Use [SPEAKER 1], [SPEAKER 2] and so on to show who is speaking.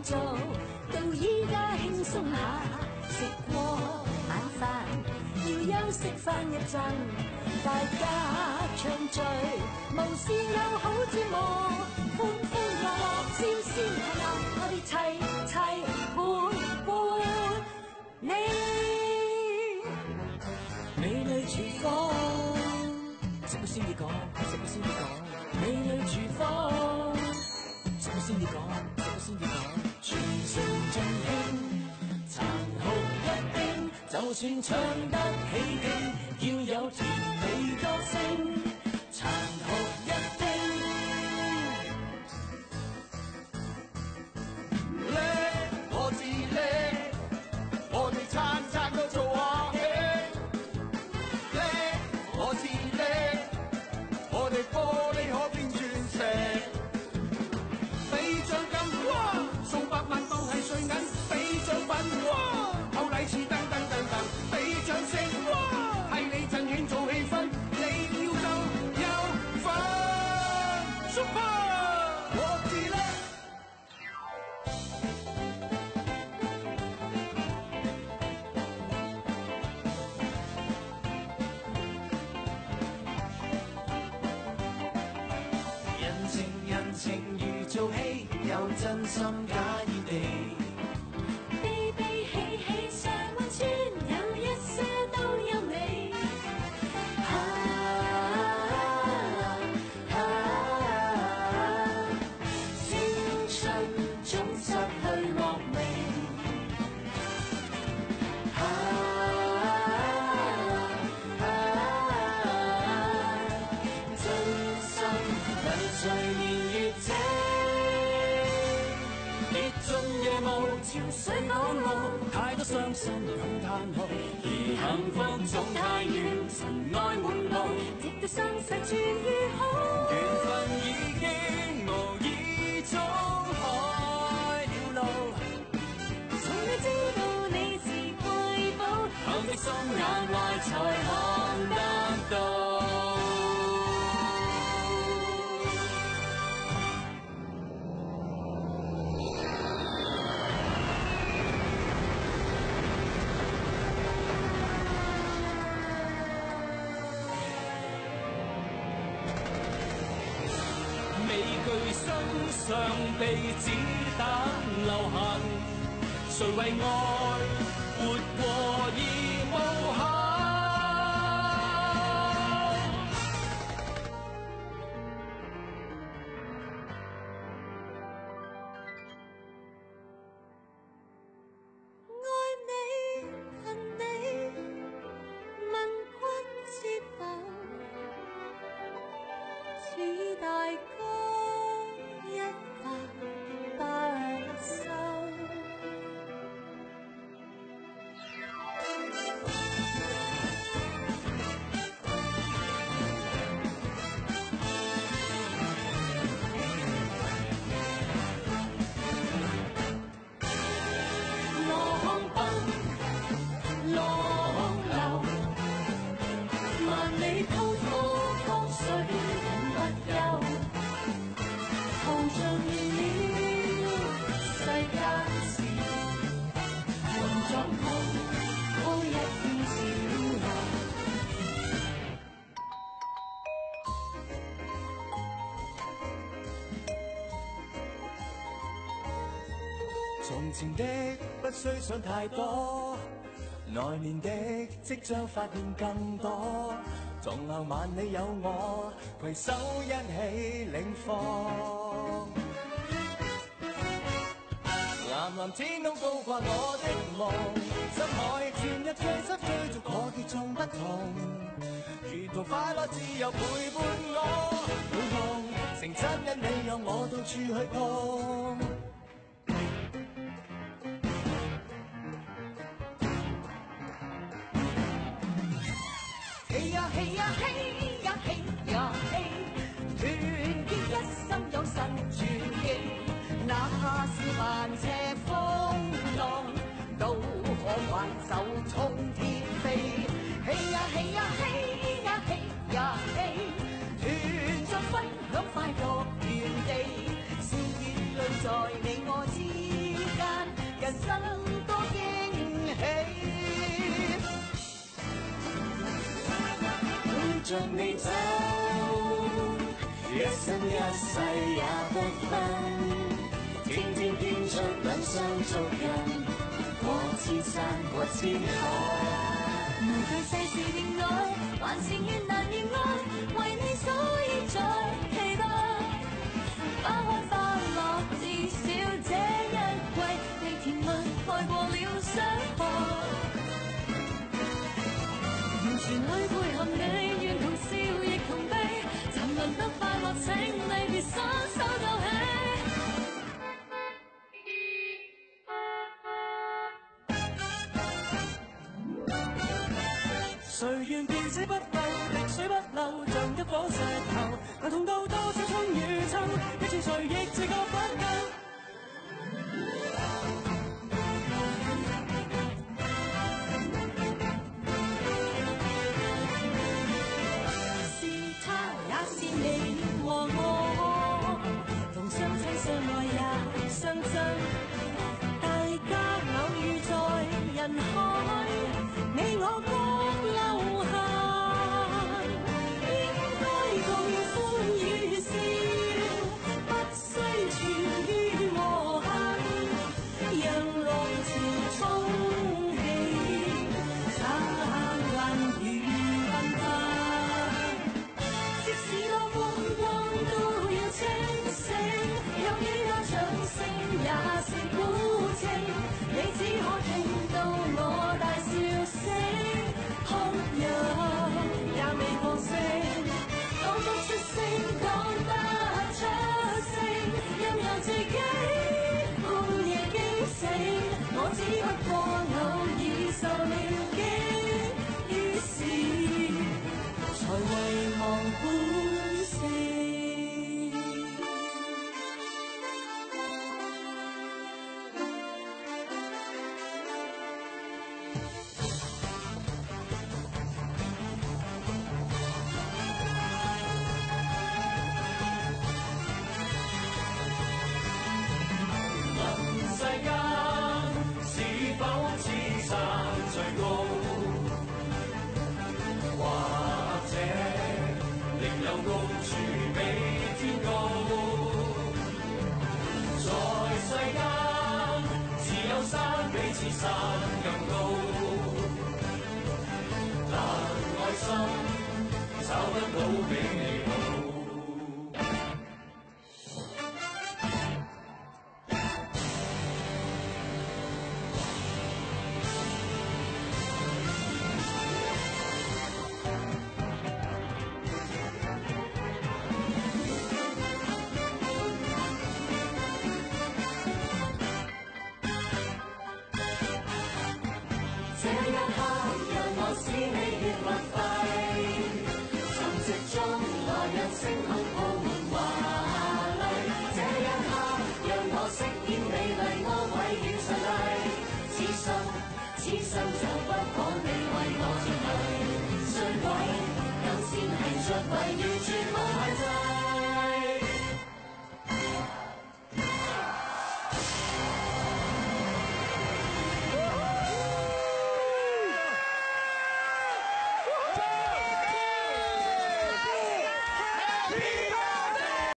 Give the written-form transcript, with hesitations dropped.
[SPEAKER 1] 做，到依家輕鬆下，食過晚飯，要休息返一陣，大家暢聚，無事又好節目，歡歡樂樂，笑笑談談，我哋齊齊活你。美女廚房，食過先至講，食過先至講，美女廚房，食過先至講，食過先至講，全城盡興，殘酷一定，就算唱得起勁，要有甜美歌聲，殘酷一定。
[SPEAKER 2] 叻，我至叻，我哋餐餐都做下戲。叻，我至叻，我哋玻璃可變鑽石。俾獎金哇，數百萬當係碎銀；俾獎品哇，厚禮似噔噔噔噔；俾掌聲哇，係你陣興做氣氛，你要就有份。Super， 我至叻。人情如做戲，有真心假意地。
[SPEAKER 1] 悲悲喜喜上溫泉，有一些都有味。青春總失去樂味。真心能隨年月靜，跌進夜霧，潮水趕路，太多傷心更嘆號，而幸福總太遠，塵埃滿路，直到生死處於好，緣分已經無意中開了路，從未知道你是貴寶，透的心眼壞才看得到。
[SPEAKER 3] 美句身上被子彈留痕，誰為愛活過而無憾？
[SPEAKER 1] 愛你恨你，問君知否？似大哥一發不收。浪奔浪流，萬里滔滔江水永不休，豪像亂了世間事，同作痛鋪一片小路。
[SPEAKER 3] 從前的不需想太多，來年的即將發現更多，仲後萬里有我，攜手一起領放。藍藍天空高掛我的夢，深海潛入醉汁追逐我與眾不同，如同快樂自由陪伴我，每夢成真因你讓我到處去碰。
[SPEAKER 1] 嘿呀嘿呀嘿呀嘿呀嘿，團結一心有神傳奇，哪怕是萬尺風浪，都可挽手衝天飛。嘿呀嘿呀嘿呀嘿呀嘿，團聚分享快樂原地，笑與淚在你我之
[SPEAKER 3] 生多驚喜。
[SPEAKER 1] 陪着你走，一生一世也不分，天天編出兩雙足印，過千山過千海。無懼世事定愛，還是願難願愛，為你所以在期待。花開花落，至少這一季，你甜蜜愛過了傷害。完全去配合你，願同笑亦同悲，沉淪得快樂，請你別伸手就起。
[SPEAKER 3] 誰願便死不救，滴水不漏，像一顆石頭，能痛到多少春與秋，一次誰亦自覺不夠。是他也是你和我，同相親相愛也相真，大家偶遇在人海，你我各留下，應該共歡與笑，不需存於磨痕，讓浪潮沖起，燦爛如繽紛。即使多風光都要清醒，有幾多掌聲也是孤清，你只可聽到我大笑聲，哭泣也未覺醒，講不出聲，講不出聲，任由自己半夜驚醒，我只不過偶爾受了驚，於是才遺忘本性。
[SPEAKER 1] 問世間是否此山最高？或者另有高處比天高？在世間自有山比此山更高，但愛心找不到比你好。